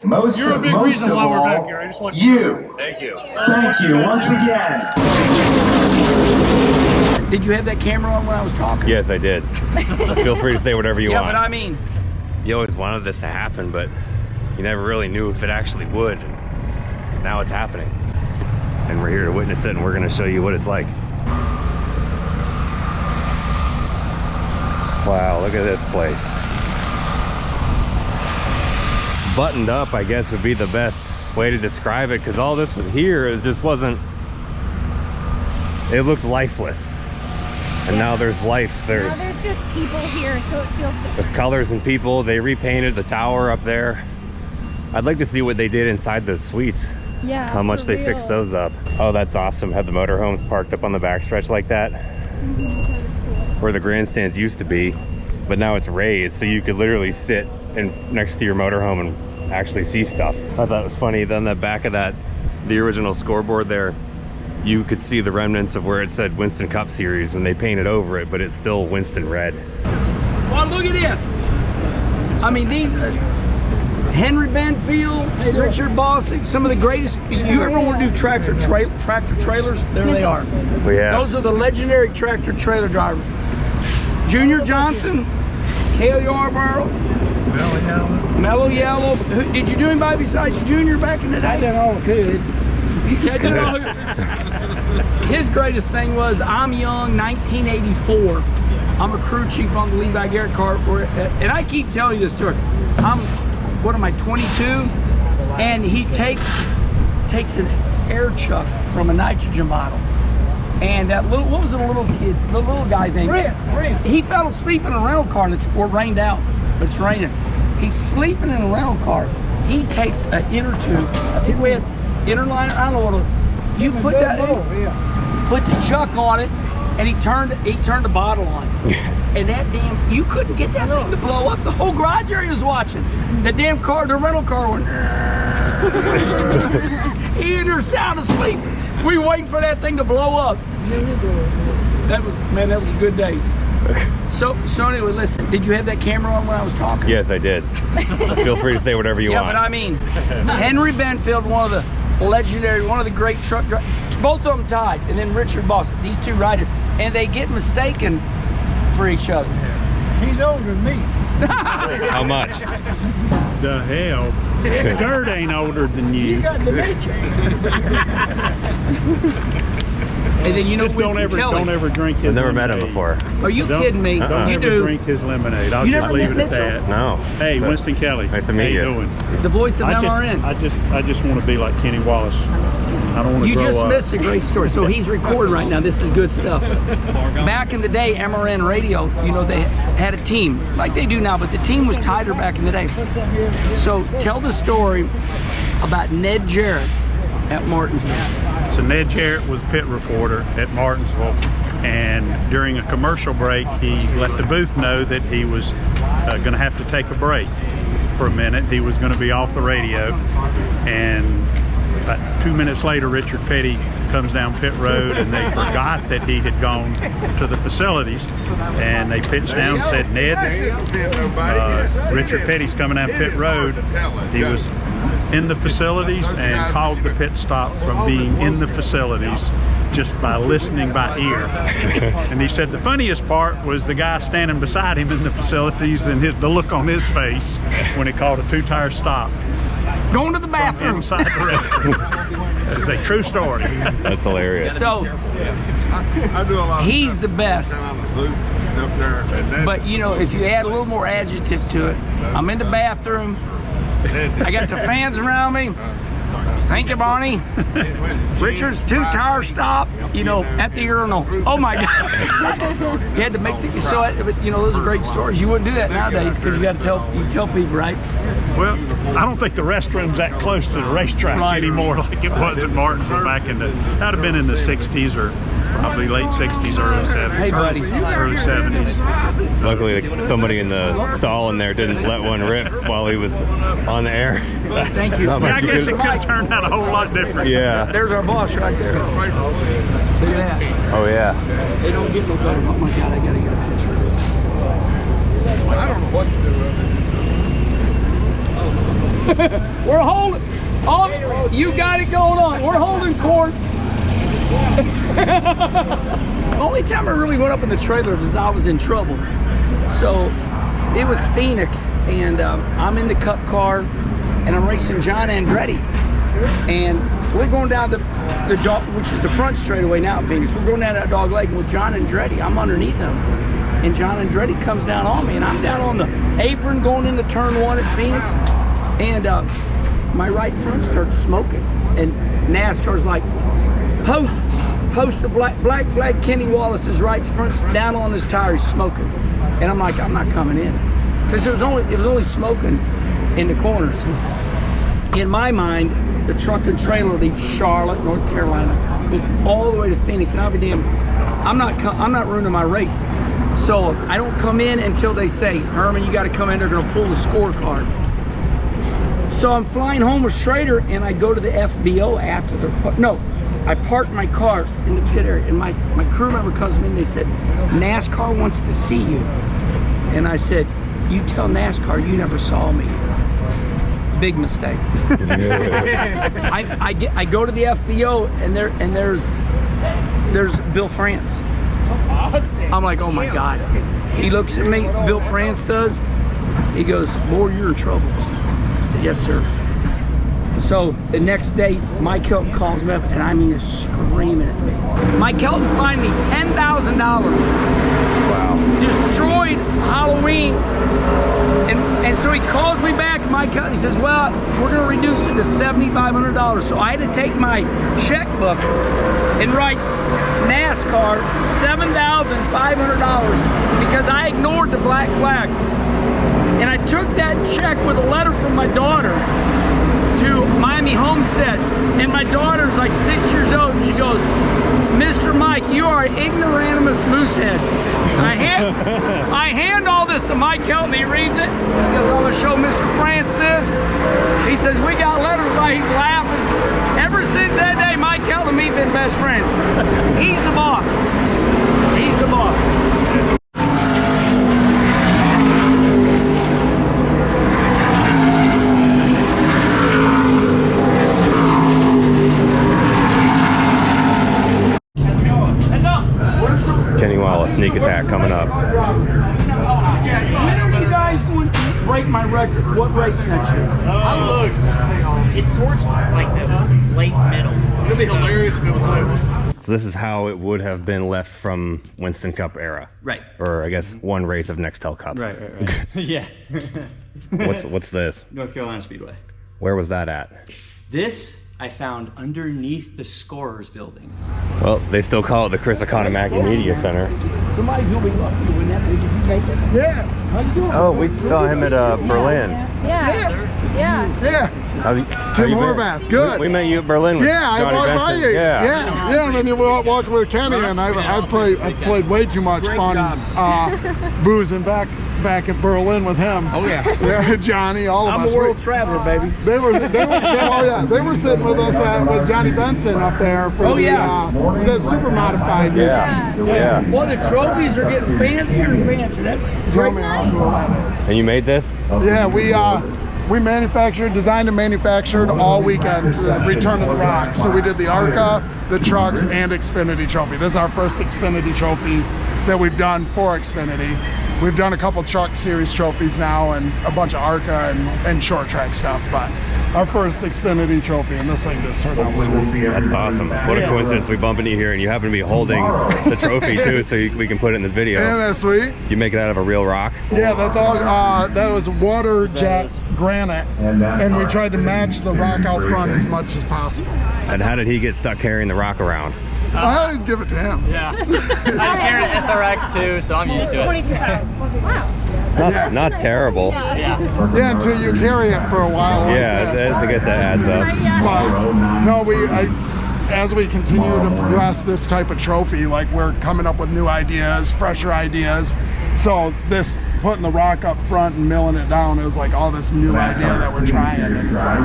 most You're a big reason why we're back here. I just want you. Thank you. Thank you once again. Did you have that camera on when I was talking? Yes, I did. Feel free to say whatever you want. Yeah, but I mean, you always wanted this to happen, but you never really knew if it actually would. Now it's happening. And we're here to witness it, and we're gonna show you what it's like. Wow, look at this place. Buttoned up, I guess, would be the best way to describe it, because all this was here, it just wasn't, it looked lifeless. And now there's life. There's just people here, so it feels different. There's colors and people. They repainted the tower up there. I'd like to see what they did inside those suites. Yeah, how much they fixed those up. Oh, that's awesome. Had the motorhomes parked up on the backstretch like that. Where the grandstands used to be, but now it's raised, so you could literally sit next to your motorhome and actually see stuff. I thought it was funny. Then the back of that, the original scoreboard there, you could see the remnants of where it said Winston Cup Series when they painted over it, but it's still Winston red. well, look at this. I mean, these Henry Benfield, Richard Bossick, some of the greatest. You ever want to do tractor trailers? There they are. Well, yeah. Those are the legendary tractor trailer drivers. Junior Johnson, Cale Yarborough, Mellow Yellow. Did you do anybody besides Junior back in the day? I did all I could. His greatest thing was, I'm young, 1984. I'm a crew chief on the Levi Garrett car, and I keep telling you this story. What am I, 22? And he takes an air chuck from a nitrogen bottle. And that little, what was the little kid, the little guy's name? Brent. He fell asleep in a rental car that's rained out, but it's raining. He's sleeping in a rental car. He takes an inner tube, I think we had inner liner, I don't know what it was. You put that in, put the chuck on it, and he turned the bottle on. And that damn, you couldn't get that thing to blow up. The whole garage area was watching. The damn car, the rental car went. He in there sound asleep. We waiting for that thing to blow up. That was good days. So anyway, listen, did you have that camera on when I was talking? Yes, I did. Feel free to say whatever you want. Yeah, but I mean, Henry Benfield, one of the legendary, one of the great truck drivers, both of them tied, and then Richard Bossick, these two riders, and they get mistaken for each other. He's older than me. How much? The hell? Dirt ain't older than you. You got dementia. And then you know, just don't ever drink his. I've never lemonade. met him before. Are you kidding me? Don't You ever do. drink his lemonade. I'll just leave it at that. No. Hey, Winston Kelly. Nice to meet you. How you doing? The voice of MRN. I just want to be like Kenny Wallace. I don't want to You grow just up. missed a great story. So he's recording right now. This is good stuff. Back in the day, MRN Radio, you know, they had a team like they do now, but the team was tighter back in the day. So tell the story about Ned Jarrett at Martinsville. So Ned Jarrett was pit reporter at Martinsville, and during a commercial break, he let the booth know that he was going to have to take a break for a minute. He was going to be off the radio, and about 2 minutes later, Richard Petty comes down pit road, and they forgot that he had gone to the facilities, and they pitched down and said, Ned, Richard Petty's coming down pit road. He was in the facilities and called the pit stop from being in the facilities just by listening by ear. And he said the funniest part was the guy standing beside him in the facilities and the look on his face when he called a two-tire stop. Going to the bathroom. Inside the restroom. It's a true story. That's hilarious. So he's the best. But you know, if you add a little more adjective to it, I'm in the bathroom. I got the fans around me. Thank you, Barney. Richard's two-tire stop, you know, at the urinal. Oh my God! You had to make the, so you know, those are great stories. You wouldn't do that nowadays because you got to tell people, right? Well, I don't think the restroom's that close to the racetrack anymore like it was at Martinsville back in the, that'd have been in the 60s or probably late 60s, early 70s. Hey, buddy. Early 70s. Luckily, somebody in the stall in there didn't let one rip while he was on the air. Thank you. Yeah, I guess it could have turned out a whole lot different. Yeah. There's our boss right there. Look at that. Oh yeah. They don't get no better. Oh my God, I gotta get a picture of this. I don't know what to do with it. We're holding. Oh, you got it going on. We're holding court. The only time I really went up in the trailer was I was in trouble. So it was Phoenix, and I'm in the Cup car, and I'm racing John Andretti, and we're going down the dog, which is the front straightaway now at Phoenix. We're going down that dog leg with John Andretti. I'm underneath him, and John Andretti comes down on me, and I'm down on the apron going into turn 1 at Phoenix, and my right front starts smoking, and NASCAR's like, post the black flag. Kenny Wallace is right front down on his tire, he's smoking, and I'm like, I'm not coming in, because it was only smoking in the corners. In my mind, the truck and trailer leaves Charlotte, North Carolina, goes all the way to Phoenix, and I'll be damned, I'm not ruining my race. So I don't come in until they say, Herman, you got to come in. They're going to pull the scorecard. So I'm flying home with Schrader, and I go to the FBO after I parked my car in the pit area, and my crew member comes to me and they said, NASCAR wants to see you. And I said, you tell NASCAR you never saw me. Big mistake. I go to the FBO, and there's Bill France. I'm like, oh my God. He looks at me, Bill France does. He goes, boy, you're in trouble. I said, yes, sir. So the next day, Mike Hilton calls me up, and I mean, he's screaming at me. Mike Hilton fined me $10,000. Wow. Destroyed Halloween. And so he calls me back, Mike Hilton, he says, well, we're going to reduce it to $7,500. So I had to take my checkbook and write NASCAR $7,500 because I ignored the black flag. And I took that check with a letter from my daughter to Miami Homestead, and my daughter's like 6 years old, and she goes, Mr. Mike, you are an ignoramus moosehead. And I hand all this to Mike Hilton. He reads it. He goes, I'm going to show Mr. France this. He says, we got letters. Like, he's laughing. Ever since that day, Mike Hilton and me have been best friends. He's the boss. He's the boss. Kenny Wallace, sneak attack coming up. When are you guys going to break my record? What race next year? Look, it's towards like the late middle. It'd be hilarious if it was over. So this is how it would have been left from Winston Cup era. Right. Or I guess one race of Nextel Cup. Right. Yeah. What's this? North Carolina Speedway. Where was that at? This I found underneath the Scorers building. Well, they still call it the Chris Economaki Media Center. Somebody's going to be lucky to win that. Did you make it? Yeah. How you doing? Oh, we saw him at Berlin. Yeah. you Tim been? Horvath. Good. We met you at Berlin with I Johnny walked by Benson. you. Yeah. And then you were walking with Kenny, and I played way too much fun boozing back at Berlin with him. Oh yeah. Johnny, all of us. I'm a world traveler, baby. They were sitting with us with Johnny Benson up there for was that super modified? Yeah. Well, the trophies are getting fancier and fancier. That's Tell me how cool that is. And you made this? Yeah, we designed and manufactured all weekend Return to the Rock. So we did the ARCA, the trucks, and Xfinity trophy. This is our first Xfinity trophy that we've done for Xfinity. We've done a couple truck series trophies now and a bunch of ARCA and short track stuff, but our first Xfinity trophy, and this thing just turned out sweet. That's awesome. What a coincidence we bump into you here and you happen to be holding the trophy too, so we can put it in this video. Isn't that sweet? You make it out of a real rock? Yeah, that's all. That was water jet granite, and we tried to match the rock out front as much as possible. And how did he get stuck carrying the rock around? I always give it to him. Yeah. I'm carrying an SRX too, so I'm used to it. 22 pounds. Wow. It's not terrible. Yeah, until you carry it for a while. Yeah, I guess that adds up. But no, as we continue to progress this type of trophy, like we're coming up with new ideas, fresher ideas. So this putting the rock up front and milling it down is like all this new idea that we're trying, and it's like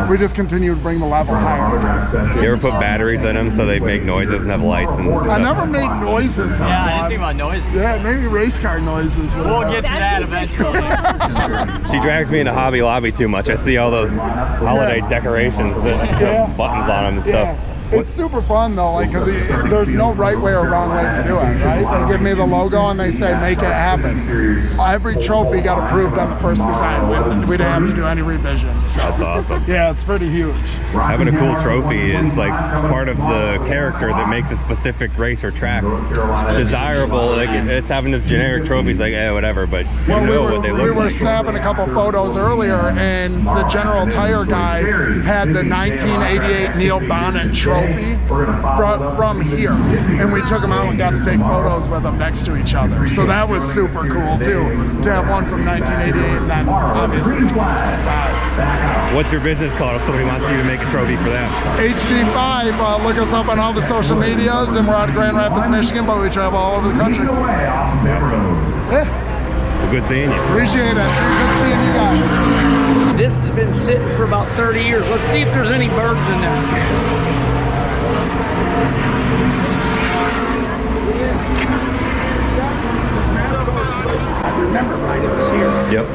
we just continue to bring the level higher. You ever put batteries in them so they make noises and have lights and stuff? I never made noises. Yeah, I didn't think about noises. Yeah, maybe race car noises. We'll get to that eventually. She drags me into Hobby Lobby too much. I see all those holiday decorations that have buttons on them and stuff. It's super fun though, like, because there's no right way or wrong way to do it, right? They give me the logo and they say, make it happen. Every trophy got approved on the first design. We didn't have to do any revisions. So. That's awesome. Yeah, it's pretty huge. Having a cool trophy is like part of the character that makes a specific race or track desirable. Like, it's having this generic trophies like, whatever, but you know what they look like. We were snapping a couple photos earlier, and the General Tire guy had the 1988 Neil Bonnet trophy from here, and we took them out and got to take photos with them next to each other. So that was super cool too, to have one from 1988 and then obviously 2025. So. What's your business called if somebody wants you to make a trophy for them? HD5. Look us up on all the social medias, and we're out of Grand Rapids, Michigan, but we travel all over the country. Yeah. Well, good seeing you. Appreciate it. Good seeing you guys. This has been sitting for about 30 years. Let's see if there's any birds in there. I remember right, it was here. Yep.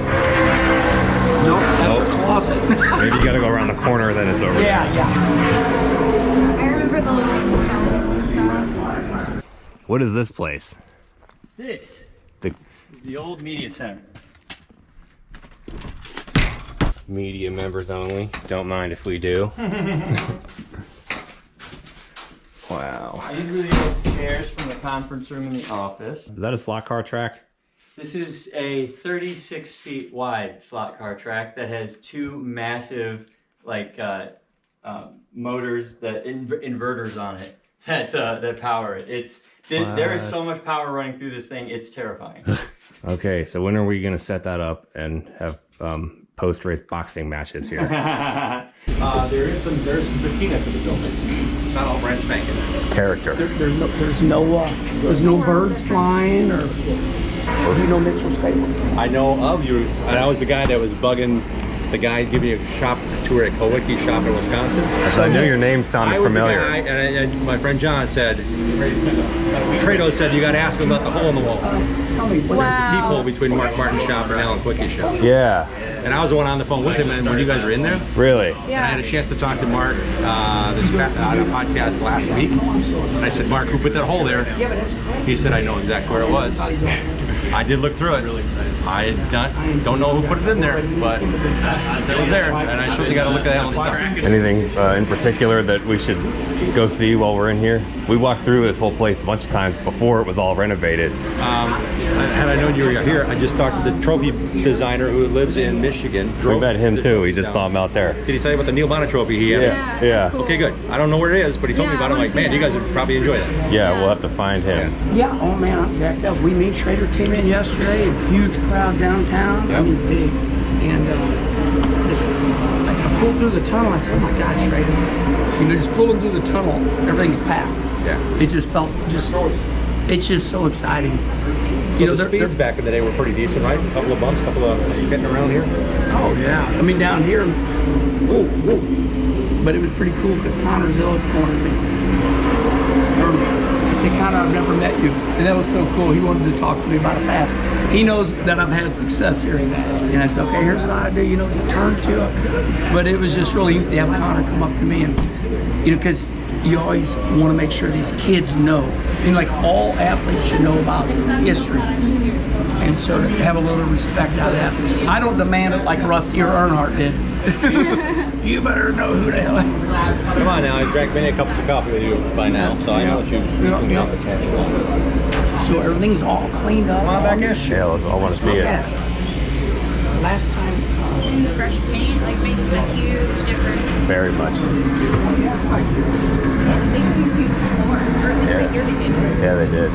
Nope, that's a closet. Maybe you gotta go around the corner, then it's over. Yeah. I remember the little fountains and stuff. What is this place? This The is the old media center. media members only. Don't mind if we do. Wow. These were the old chairs from the conference room in the office. Is that a slot car track? This is a 36 feet wide slot car track that has two massive, like, motors that inverters on it that power it. There is so much power running through this thing. It's terrifying. Okay, so when are we gonna set that up and have post-race boxing matches here? There's some patina to the building. It's not all brand spanking. It's character. There's no birds flying or no Mitchell Stable. I know of you, and I was the guy that was bugging the guy giving me a shop tour at Kowicki shop in Wisconsin. So I knew your name sounded familiar. I was the guy, and my friend John said, Trado said, you got to ask him about the hole in the wall. There's a peephole between Mark Martin's shop and Alan Quickie's shop. Yeah. And I was the one on the phone with him, and when you guys were in there, Really? and I had a chance to talk to Mark on a podcast last week. And I said, Mark, who put that hole there? He said, I know exactly where it was. I did look through it. I don't know who put it in there, but it was there, and I certainly got to look at Alan's stuff. Anything in particular that we should go see while we're in here? We walked through this whole place a bunch of times before it was all renovated. Had I known you were here, I just talked to the trophy designer who lives in Michigan. We met him too. We just saw him out there. Did he tell you about the Neil Bonnet trophy he had? Yeah. Cool. Okay, good. I don't know where it is, but he told me about it. I'm like, man, you guys would probably enjoy that. Yeah, we'll have to find him. Yeah, oh man, I'm jacked up. Me Schrader came in yesterday, a huge crowd downtown. Yep. I mean, big. And just, I pulled through the tunnel. I said, oh my God, Schrader. You know, just pulling through the tunnel, everything's packed. Yeah. It just felt, it's just so exciting. So the speeds back in the day were pretty decent, right? A couple of bumps, couple of getting around here. Oh yeah, I mean down here, whoa. But it was pretty cool because Connor's ill cornered me. I said, Connor, I've never met you, and that was so cool. He wanted to talk to me about it fast. He knows that I've had success here, and I said, okay, here's what I do. You know, turn to it. But it was just really neat to have Connor come up to me, and you know, because you always want to make sure these kids know. I mean, like all athletes should know about history. And so to have a little respect out of that. I don't demand it like Rusty or Earnhardt did. You better know who the hell. Come on now, I drank many cups of coffee with you by now, so I know what you accomplish. So everything's all cleaned up. Come on back in. Yeah, I want to see it. Yeah. Last time. The fresh paint like makes a huge difference. Very much. They can do more, or at least right here they did. Yeah, they did.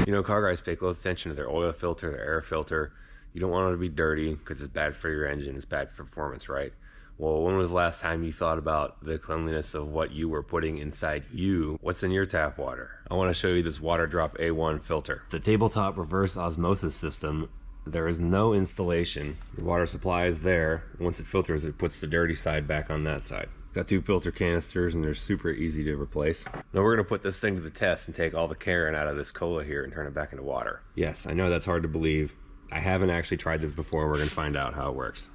You know, car guys pay close attention to their oil filter, their air filter. You don't want it to be dirty because it's bad for your engine. It's bad for performance, right? Well, when was the last time you thought about the cleanliness of what you were putting inside you? What's in your tap water? I want to show you this Water Drop A1 filter. It's a tabletop reverse osmosis system There is no installation. The water supply is there. Once it filters, it puts the dirty side back on that side. Got 2 filter canisters and they're super easy to replace. Now we're gonna put this thing to the test and take all the Karen out of this cola here and turn it back into water. Yes, I know that's hard to believe. I haven't actually tried this before. We're gonna find out how it works.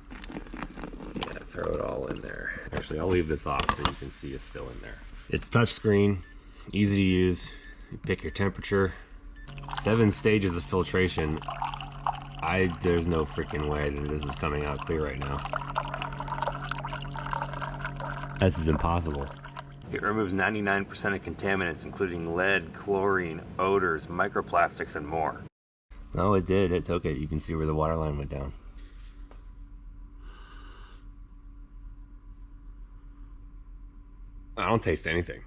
Yeah, throw it all in there. Actually, I'll leave this off so you can see it's still in there. It's touchscreen, easy to use. You pick your temperature. 7 stages of filtration. There's no freaking way that this is coming out clear right now. This is impossible. It removes 99% of contaminants, including lead, chlorine, odors, microplastics, and more. Oh, it did. It took it. You can see where the water line went down. I don't taste anything.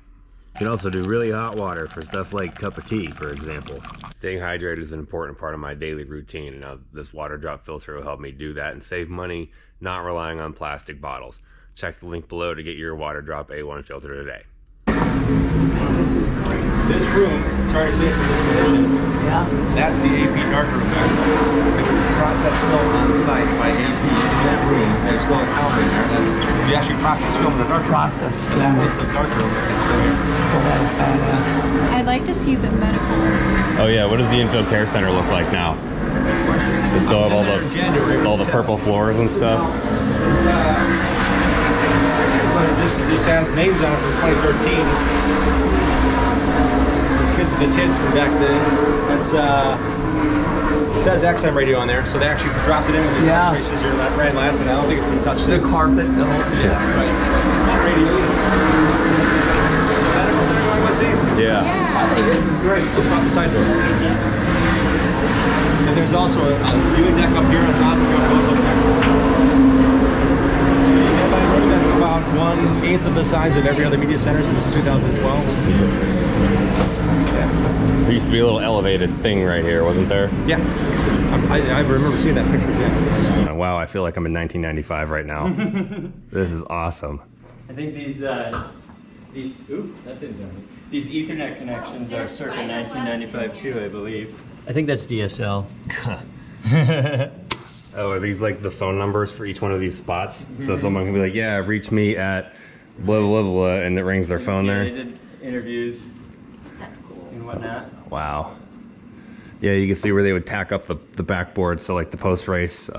You can also do really hot water for stuff like cup of tea, for example. Staying hydrated is an important part of my daily routine, and now this water drop filter will help me do that and save money not relying on plastic bottles. Check the link below to get your water drop A1 filter today. This is great. This room, sorry to say it's in this condition, Yeah. that's the AP dark room back there. Process film on site by AP in that room. There's still a counter in there. We actually process film in the dark room. Process And that is the dark room. It's still here. Oh, that is badass. I'd like to see the medical. Oh yeah, what does the infield care center look like now? They still have all the purple floors and stuff. This has names on it from 2013. The tits from back then. That's it says XM radio on there, so they actually dropped it in when the test races here that ran last, and I don't think it's been touched since. The carpet, the whole yeah, right. Not radio. Medical center, you want to see? Yeah. I think this is great. Let's go out the side door. And there's also a viewing deck up here on top if you want to go look there. That's about 1/8 of the size of every other media center since 2012. There used to be a little elevated thing right here, wasn't there? Yeah, I remember seeing that picture. Yeah. Wow, I feel like I'm in 1995 right now. This is awesome. I think these ooh, that didn't sound good. These Ethernet connections are circa 1995 too, I believe. I think that's DSL. Oh, are these like the phone numbers for each one of these spots? So someone can be like, yeah, reach me at blah, blah, blah, blah, and it rings their phone there? They did interviews. That's cool. And whatnot. Wow. Yeah, you can see where they would tack up the backboard, so like the post-race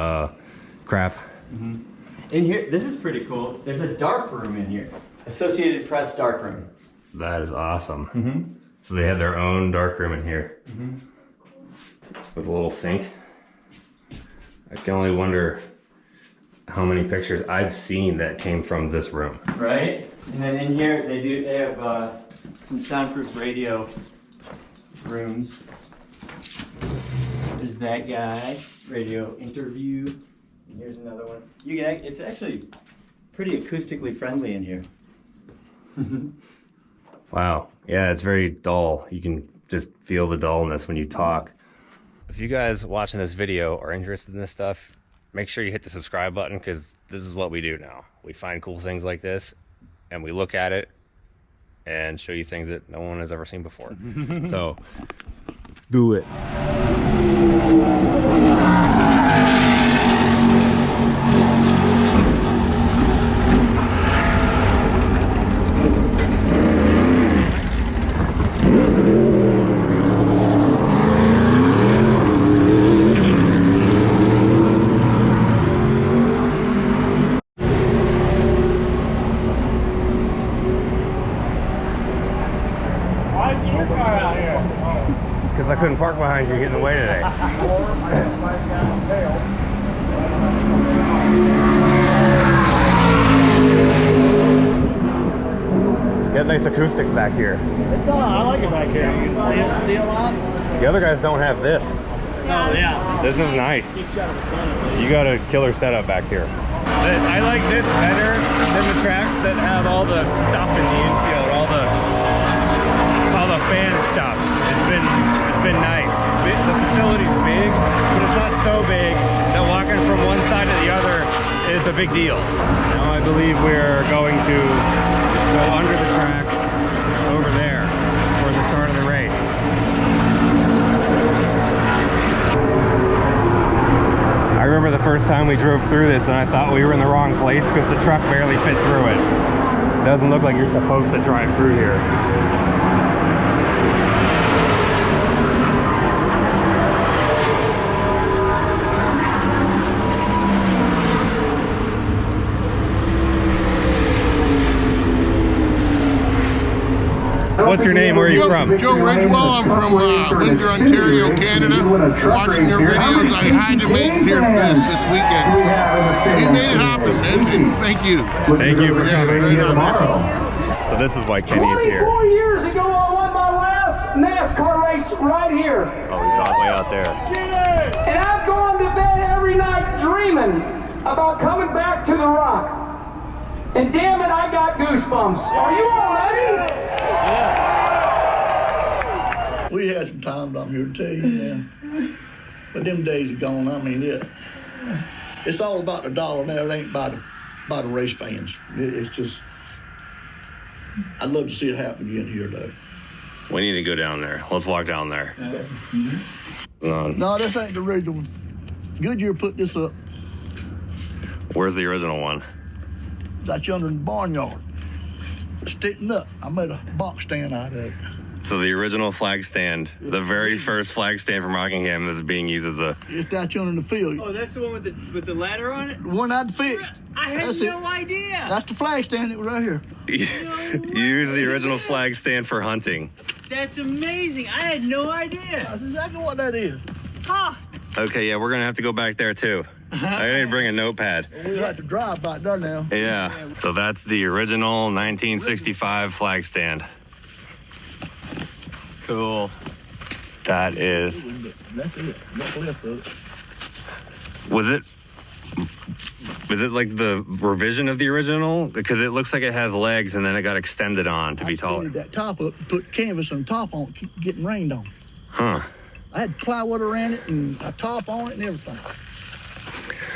crap. In here, this is pretty cool. There's a dark room in here. Associated Press dark room. That is awesome. So they had their own dark room in here. With a little sink. I can only wonder how many pictures I've seen that came from this room. Right? And then in here, they have some soundproof radio rooms. There's that guy, radio interview. And here's another one. You can, it's actually pretty acoustically friendly in here. Wow. Yeah, it's very dull. You can just feel the dullness when you talk. If you guys watching this video are interested in this stuff, make sure you hit the subscribe button, because this is what we do now. We find cool things like this and we look at it and show you things that no one has ever seen before. So do it. Because I couldn't park behind you, get in the way today. Got nice acoustics back here. It's I like it back here. You can see a lot. The other guys don't have this. Yeah. This is nice. You got a killer setup back here. I like this better than the tracks that have all the stuff in the infield, all the fan stuff. It's been nice. The facility's big, but it's not so big that walking from one side to the other is a big deal. Now I believe we're going to go under the track over there for the start of the race. first time we drove through this and I thought we were in the wrong place because the truck barely fit through it. Doesn't look like you're supposed to drive through here. What's your name? Where are you from? Joe Ridgewell. I'm from Windsor, Ontario, Canada. Watching your videos, I had to make it here for this weekend. So you made it happen, man. Thank you. Thank you for coming. So this is why Kenny is here. 24 years ago, I won my last NASCAR race right here. Oh, he's all the way out there. And I've gone to bed every night dreaming about coming back to the Rock. And damn it, I got goosebumps. Are you all ready? We had some times, I'm here to tell you, man. But them days are gone. I mean, it's all about the dollar now. It ain't by the race fans. It's just, I'd love to see it happen again here, though. We need to go down there. Let's walk down there. No, this ain't the original one. Goodyear put this up. Where's the original one? That's yonder in the barnyard. Sticking up. I made a box stand out of it. So the original flag stand, the very first flag stand from Rockingham is being used as a... It's that yonder in the field. Oh, that's the one with the ladder on it? The one I'd fixed. I had no idea. That's the flag stand that was right here. You use the original flag stand for hunting. That's amazing. I had no idea. That's exactly what that is. Huh. Okay, yeah, we're gonna have to go back there too. I need to bring a notepad. We'll have to drive back there now. Yeah, so that's the original 1965 flag stand. Cool. That is... That's it. What's left of it. Was it like the revision of the original? Because it looks like it has legs and then it got extended on to be taller. That top up, put canvas on top on it, keep getting rained on. Huh. I had plywood around it and a top on it and everything.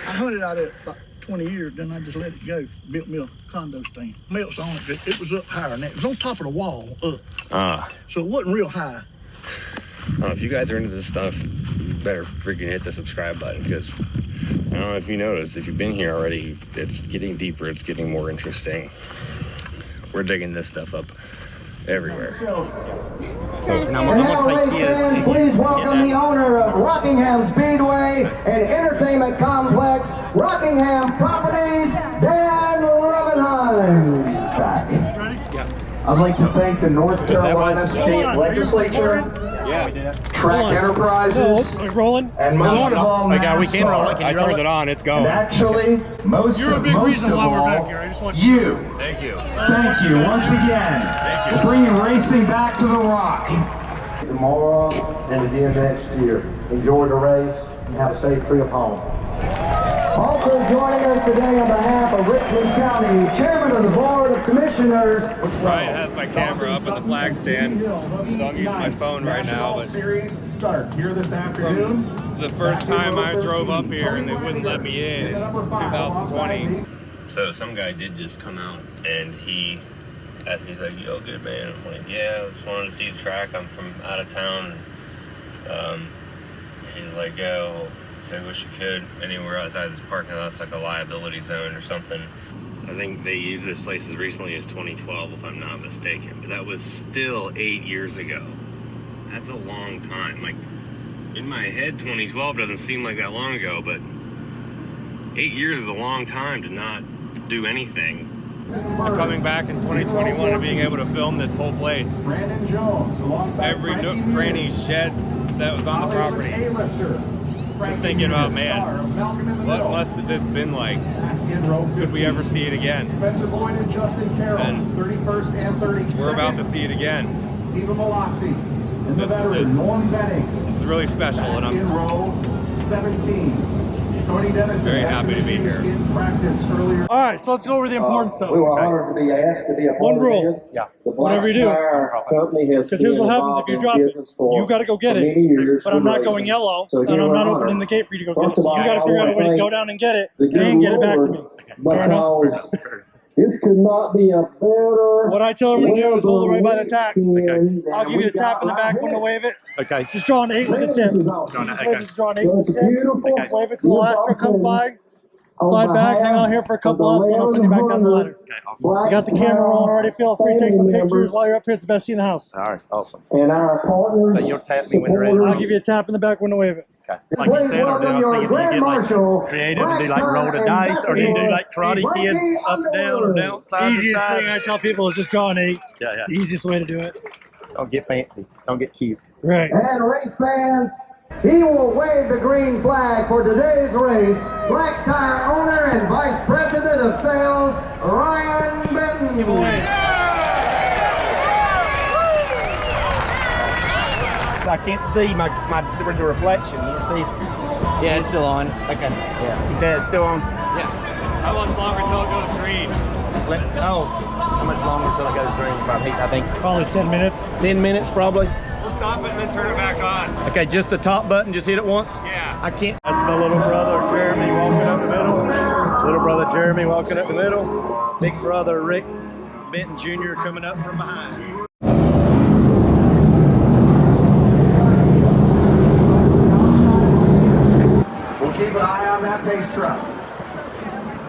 I hunted out of it about 20 years, then I just let it go. Built me a condo stand. Melts on it. It was up higher than that. It was on top of the wall, up. So it wasn't real high. If you guys are into this stuff, you better freaking hit the subscribe button because I don't know if you noticed, if you've been here already, it's getting deeper, it's getting more interesting. We're digging this stuff up everywhere. And now, race fans, please welcome the owner of Rockingham Speedway and Entertainment Complex, Rockingham Properties, Dan Revenheim. Back. I'd like to thank the North Carolina State Legislature, Track Enterprises, and most of all, NASCAR. I turned it on, it's going. And actually, most of all, you. Thank you. Thank you once again for bringing racing back to the Rock. Tomorrow and again next year. Enjoy the race and have a safe trip home. Also joining us today on behalf of Richmond County, Chairman of the Board of Commissioners. Ryan has my camera up in the flag stand, so I'm using my phone right now. But series start here this afternoon. The first time I drove up here and they wouldn't let me in 2020. So some guy did just come out and he asked me, he's like, "Yo, good man." I'm like, "Yeah, I just wanted to see the track. I'm from out of town." He's like, "Yeah, well, I wish you could anywhere outside this parking lot. It's like a liability zone or something." I think they used this place as recently as 2012, if I'm not mistaken. But that was still 8 years ago. That's a long time. Like, in my head, 2012 doesn't seem like that long ago, but 8 years is a long time to not do anything. So coming back in 2021 and being able to film this whole place. Brandon Jones alongside every nook, cranny, shed that was on the property. Just thinking about, man, what must have this been like? Could we ever see it again? Spencer Boyd and Justin Carroll, And 31st and 32nd. we're about to see it again. Stephen Malazzi and the This is veteran just- Norm Benning. This is really special, and In I'm row 17. Tony Dennison very had happy some to be issues here. in practice earlier. All right, so let's go over the important stuff. We were honored to be asked to be a part One of rule. this. Yeah. The Whatever you do. company has Because here's been what happens if involved you in drop it. business for You got to go get many it. years But I'm for not going racing. yellow, So and again, I'm we're not honored. opening the gate for you to go get it. First of So you all, got to I figure out wanna a way to thank go down and get it the and get it back to Lord me. Fair enough? because This could not be a better. What I tell them to do is hold it right by the tack. Okay. I'll give you a tap in the back when to wave it. Okay. Just draw an 8 with the tip. Just draw an 8 with the tip. Beautiful. Wave it to the last truck come by. Slide back, hang out here for a couple laps, and I'll send you back down the ladder. Okay, awesome. You got the camera rolling already. Feel free to take some pictures while you're up here. It's the best seat in the house. All right, awesome. And our partners. So you'll tap me when you're ready. I'll give you a tap in the back when to wave it. Okay. Like you Please said, or do I welcome was your thinking, do you Grand get like Marshal, creative and do like roll the dice, or do you do like Karate Kid, up, down, or down, side to Easiest side? thing I tell people is just draw an 8. Yeah, It's the easiest way to do it. Don't get fancy. Don't get cute. Right. And race fans, he will wave the green flag for today's race. Black's Tire owner and Vice President of Sales, Ryan Benton. I can't see the reflection. You see? Yeah, it's still on. Okay. Yeah. He said it's still on. Yeah. How much longer until it goes green? How much longer until it goes green? Probably, I think Probably 10 minutes. 10 minutes, probably. We'll stop it and then turn it back on. Okay, just the top button. Just hit it once. Yeah. I can't. That's my little brother Jeremy walking up the middle. Little brother Jeremy walking up the middle. Big brother Rick Benton Jr. coming up from behind. We'll keep an eye on that pace truck.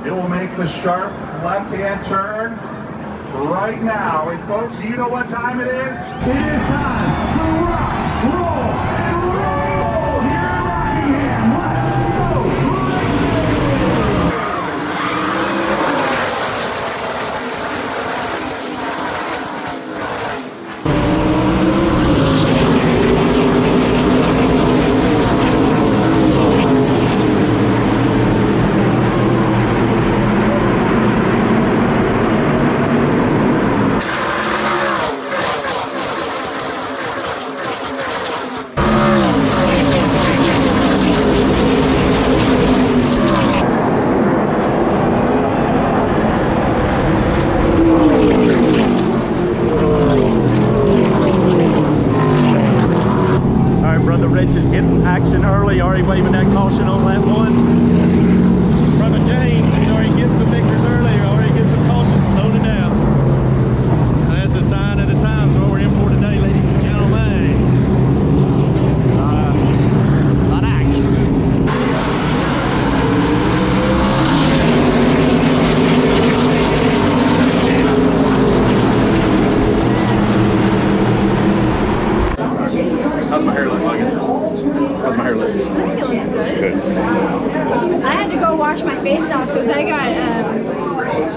It will make the sharp left-hand turn right now. And folks, you know what time it is? It is time to rock, roll, and roll here in Rockingham. Let's go! Rich is getting action early, already waving that caution on lap 1. Brother James, he's already getting some victors early, already getting some cautions, slowing it down. And that's a sign of the times what we're in for today, ladies and gentlemen. A lot of action. How's my hair look, Logan? How's my hair look? I think it looks good. I had to go wash my face off because I got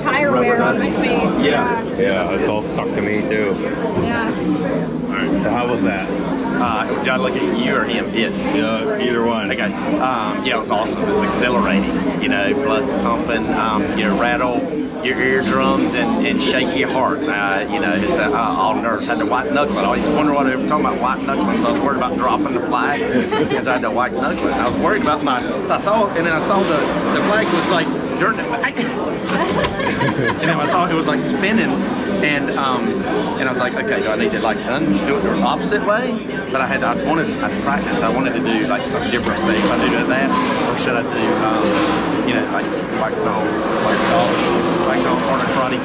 tire wear on my face. Yeah, it's all stuck to me too. Yeah. Alright, so how was that? Do I look at you or him? Yeah, either one. Okay. Yeah, it was awesome. It was exhilarating. You know, blood's pumping. You know, rattle your eardrums and shake your heart. You know, it's all nerves. I had to white knuckle it. I always wonder what they were talking about white knuckling. So I was worried about dropping the flag because I had to white knuckle it. And I was worried about so I saw, and then I saw the flag was like, and then I saw it was like spinning, and I was like, okay, do I need to like do it the opposite way? But I practice. I wanted to do like something different. Say if I do that, or should I do, you know, like wax on corner karate?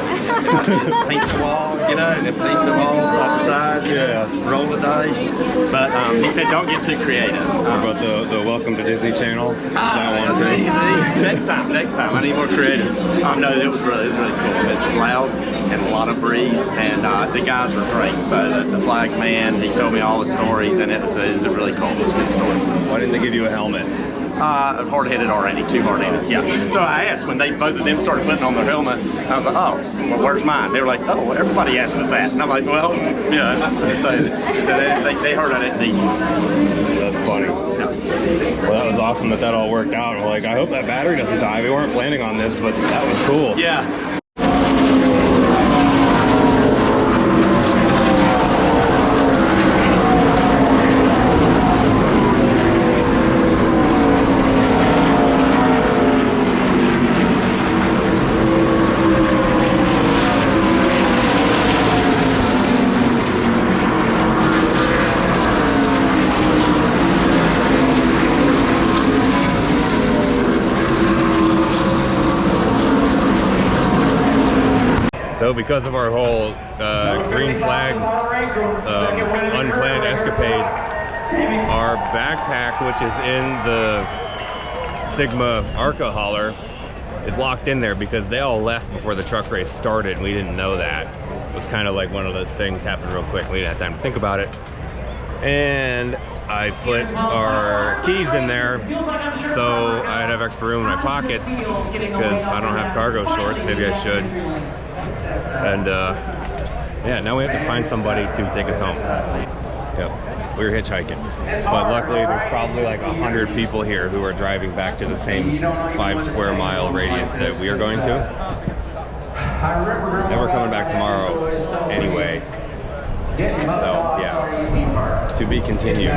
Just paint the wall, you know, and then paint the walls side to side. Yeah. Roll the dice. But he said don't get too creative. What about the Welcome to Disney channel? That's easy. Next time. I need more creative. No, it was really cool. It's loud and a lot of breeze, and the guys were great. So the flag man, he told me all the stories, and it was a really cool. It was a good story. Why didn't they give you a helmet? Hard-headed already, too hard-headed. Yeah. So I asked when both of them started putting on their helmet. I was like, oh, well, where's mine? They were like, oh, well, everybody asks us that. And I'm like, well, yeah. So they heard I didn't need you. That's funny. Yeah. Well, that was awesome that all worked out. Like, I hope that battery doesn't die. We weren't planning on this, but that was cool. Yeah. So because of our whole green flag unplanned escapade, our backpack, which is in the Sigma Arca hauler, is locked in there because they all left before the truck race started and we didn't know that. It was kind of like one of those things happened real quick. We didn't have time to think about it. And I put our keys in there so I'd have extra room in my pockets because I don't have cargo shorts. Maybe I should. And yeah, now we have to find somebody to take us home. Yep, we were hitchhiking. But luckily there's probably like 100 people here who are driving back to the same 5 square mile radius that we are going to. And we're coming back tomorrow anyway. So yeah, to be continued.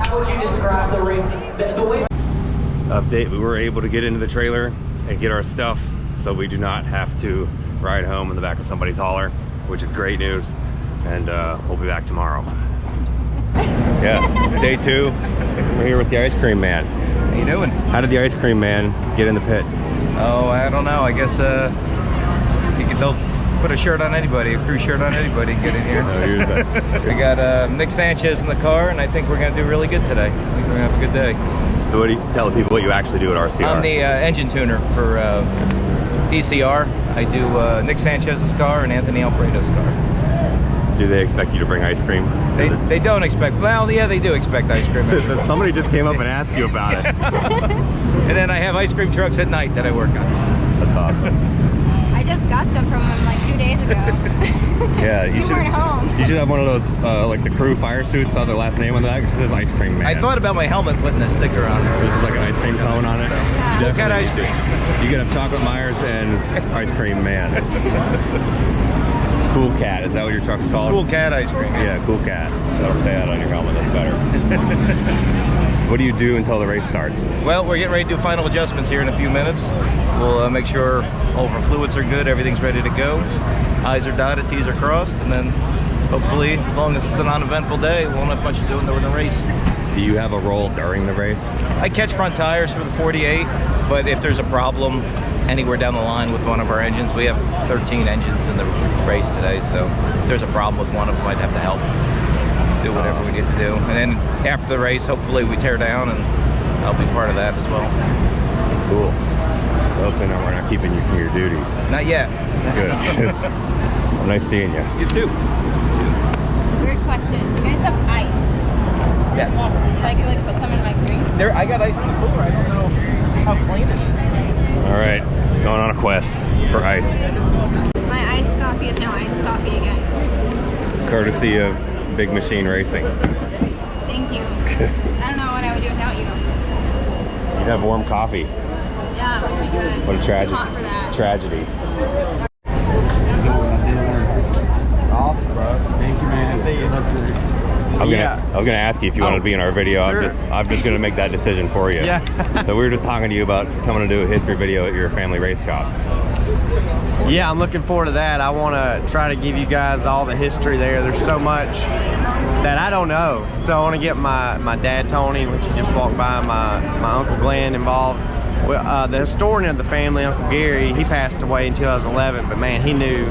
How would you describe the racing? The way Update, we were able to get into the trailer and get our stuff so we do not have to ride home in the back of somebody's hauler, which is great news. And we'll be back tomorrow. Yeah, day 2. We're here with the ice cream man. How you doing? How did the ice cream man get in the pits? Oh, I don't know. I guess they'll put a shirt on anybody, a crew shirt on anybody, and get in here. We got Nick Sanchez in the car, and I think we're going to do really good today. I think we're going to have a good day. So what do you tell the people what you actually do at RCR? I'm the engine tuner for ECR. I do Nick Sanchez's car and Anthony Alfredo's car. Do they expect you to bring ice cream? They don't expect, well, yeah, they do expect ice cream. Somebody just came up and asked you about it. And then I have ice cream trucks at night that I work on. That's awesome. I just got some from him like 2 days ago. Yeah, you weren't home. You should have one of those, like the crew fire suits, saw their last name on that. It says ice cream man. I thought about my helmet putting a sticker on there. This is like an ice cream cone on it. Yeah. Cool Cat ice cream. You could have Chocolate Myers and ice cream man. Cool Cat, is that what your truck's called? Cool Cat ice cream. Yeah, Cool Cat. That'll say that on your helmet, that's better. What do you do until the race starts? Well, we're getting ready to do final adjustments here in a few minutes. We'll make sure all of our fluids are good, everything's ready to go. I's are dotted, T's are crossed, and then hopefully, as long as it's an uneventful day, we won't have much to do during the race. Do you have a role during the race? I catch front tires for the 48, but if there's a problem anywhere down the line with one of our engines, we have 13 engines in the race today, so if there's a problem with one of them, I'd have to help do whatever we need to do. And then after the race, hopefully we tear down, and I'll be part of that as well. Cool. Hopefully we're not keeping you from your duties. Not yet. Good. Well, nice seeing you. You too. Weird question. You guys have ice? Yeah. So I can like put some in my drink? I got ice in the cooler. I don't know how clean it is. All right, going on a quest for ice. My iced coffee is now iced coffee again. Courtesy of Big Machine Racing. Thank you. I don't know what I would do without you. You'd have warm coffee. Yeah, it would be good. What a tragedy. Too hot for that. Tragedy. Awesome, bro. Thank you, man. See you. I was gonna ask you if you wanted to be in our video. Sure. I'm just gonna make that decision for you. Yeah. So we were just talking to you about coming to do a history video at your family race shop. Yeah, I'm looking forward to that. I want to try to give you guys all the history there. There's so much that I don't know. So I want to get my dad, Tony, which you just walked by, my Uncle Glenn involved. Well, the historian of the family, Uncle Gary, he passed away in 2011, but man, he knew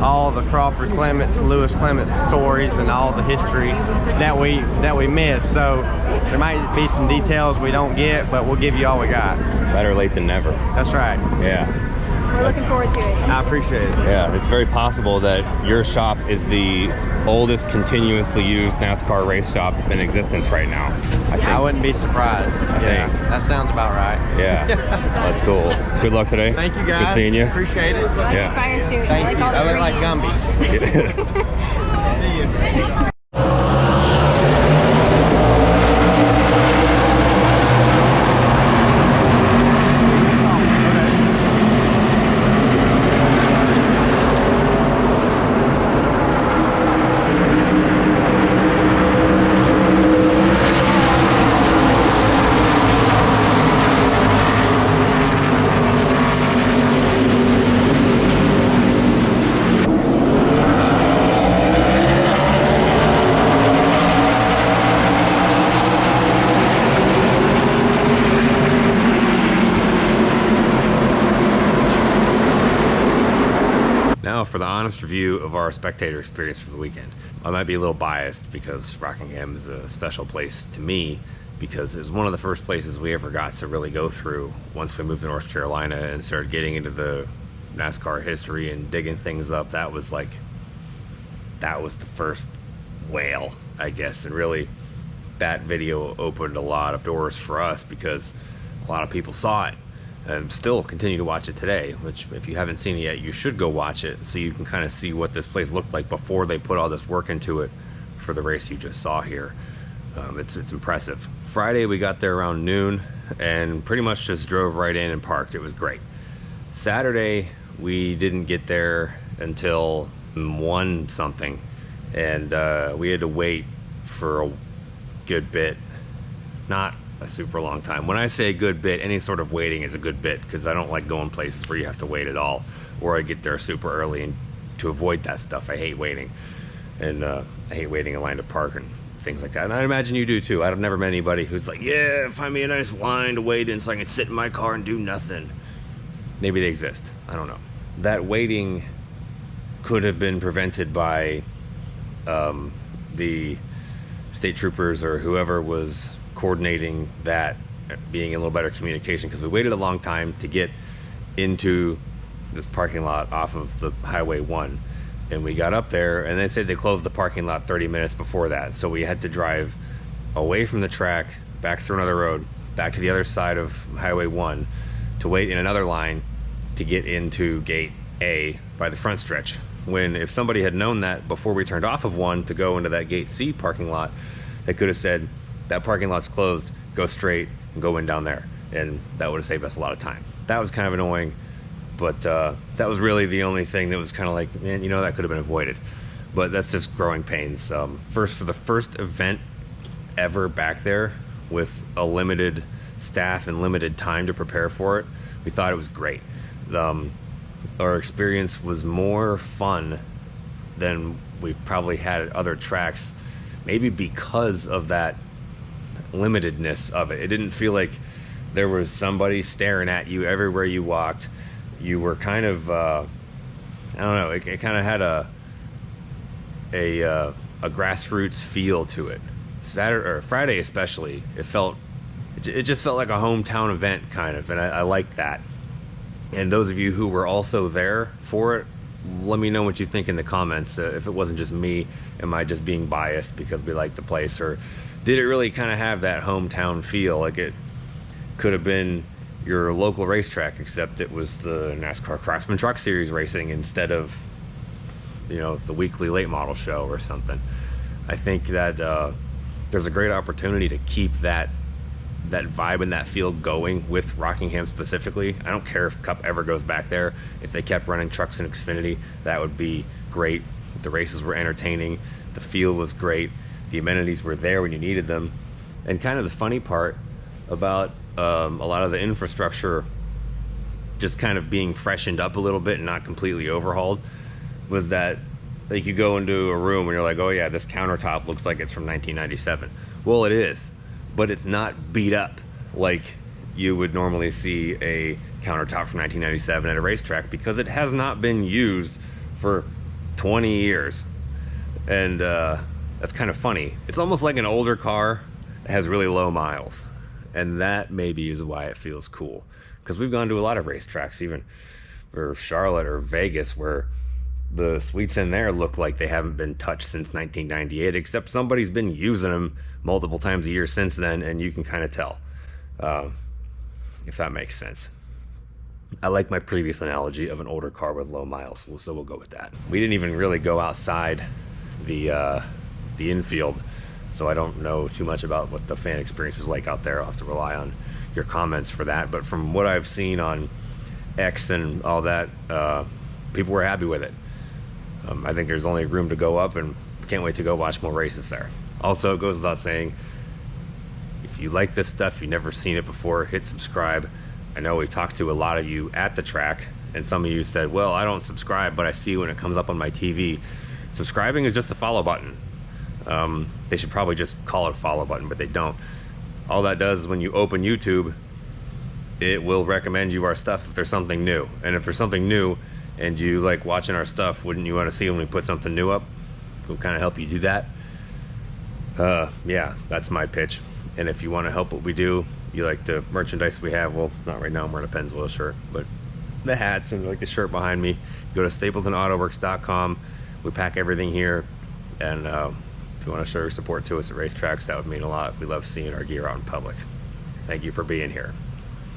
all the Crawford Clements, Lewis Clements stories and all the history that we missed. So there might be some details we don't get, but we'll give you all we got. Better late than never. That's right. Yeah. We're looking forward to it. I appreciate it. Yeah, it's very possible that your shop is the oldest continuously used NASCAR race shop in existence right now. I wouldn't be surprised. I think. That sounds about right. Yeah, that's cool. Good luck today. Thank you, guys. Good seeing you. Appreciate it. I like your fire suit. Thank I like you. all the I look like green. Gumby. See you. for the honest review of our spectator experience for the weekend. I might be a little biased because Rockingham is a special place to me, because it was one of the first places we ever got to really go through once we moved to North Carolina and started getting into the NASCAR history and digging things up. That was the first whale, I guess, and really that video opened a lot of doors for us because a lot of people saw it and still continue to watch it today, which if you haven't seen it yet, you should go watch it so you can kind of see what this place looked like before they put all this work into it for the race you just saw here. It's impressive. Friday we got there around noon and pretty much just drove right in and parked. It was great. Saturday we didn't get there until 1 something, and we had to wait for a good bit. Not a super long time. When I say a good bit, any sort of waiting is a good bit, because I don't like going places where you have to wait at all, or I get there super early, and to avoid that stuff I hate waiting. And I hate waiting in line to park and things like that, and I imagine you do too. I've never met anybody who's like, yeah, find me a nice line to wait in so I can sit in my car and do nothing. Maybe they exist, I don't know. That waiting could have been prevented by the state troopers or whoever was coordinating that being in a little better communication, because we waited a long time to get into this parking lot off of the Highway 1, and we got up there and they said they closed the parking lot 30 minutes before that, so we had to drive away from the track, back through another road, back to the other side of Highway 1 to wait in another line to get into Gate A by the front stretch, when if somebody had known that before we turned off of 1 to go into that Gate C parking lot, they could have said, that parking lot's closed, go straight and go in down there, and that would have saved us a lot of time. That was kind of annoying, but that was really the only thing that was kind of like, man, you know, that could have been avoided. But that's just growing pains. For the first event ever back there with a limited staff and limited time to prepare for it, we thought it was great. Our experience was more fun than we've probably had at other tracks, maybe because of that limitedness of it. It didn't feel like there was somebody staring at you everywhere you walked. You were kind of I don't know, it kind of had a grassroots feel to it. Saturday or Friday especially, it just felt like a hometown event kind of, and I liked that. And those of you who were also there for it, let me know what you think in the comments. If it wasn't just me, am I just being biased because we like the place, or did it really kind of have that hometown feel? Like it could have been your local racetrack, except it was the NASCAR Craftsman Truck Series racing instead of, you know, the weekly late model show or something. I think that there's a great opportunity to keep that vibe and that feel going with Rockingham specifically. I don't care if Cup ever goes back there. If they kept running trucks in Xfinity, that would be great. The races were entertaining. The feel was great. The amenities were there when you needed them. And kind of the funny part about a lot of the infrastructure just kind of being freshened up a little bit and not completely overhauled was that, like, you go into a room and you're like, oh yeah, this countertop looks like it's from 1997. Well, it is, but it's not beat up like you would normally see a countertop from 1997 at a racetrack, because it has not been used for 20 years. And that's kind of funny. It's almost like an older car that has really low miles, and that maybe is why it feels cool, because we've gone to a lot of racetracks, even for Charlotte or Vegas, where the suites in there look like they haven't been touched since 1998, except somebody's been using them multiple times a year since then, and you can kind of tell, if that makes sense. I like my previous analogy of an older car with low miles, so we'll go with that. We didn't even really go outside the infield, so I don't know too much about what the fan experience was like out there. I'll have to rely on your comments for that, but from what I've seen on X and all that, people were happy with it. I think there's only room to go up, and can't wait to go watch more races there. Also, it goes without saying, if you like this stuff, you've never seen it before, hit subscribe. I know we talked to a lot of you at the track, and some of you said, well, I don't subscribe, but I see when it comes up on my TV. Subscribing is just a follow button. They should probably just call it a follow button, but they don't. All that does is when you open YouTube, it will recommend you our stuff if there's something new. And if there's something new, and you like watching our stuff, wouldn't you want to see when we put something new up? We'll kind of help you do that. Yeah, that's my pitch. And if you want to help what we do, you like the merchandise we have, well, not right now, I'm wearing a Pennzoil shirt, but the hats and like the shirt behind me, go to stapletonautowworks.com. We pack everything here, and if you want to show your support to us at racetracks, that would mean a lot. We love seeing our gear out in public. Thank you for being here.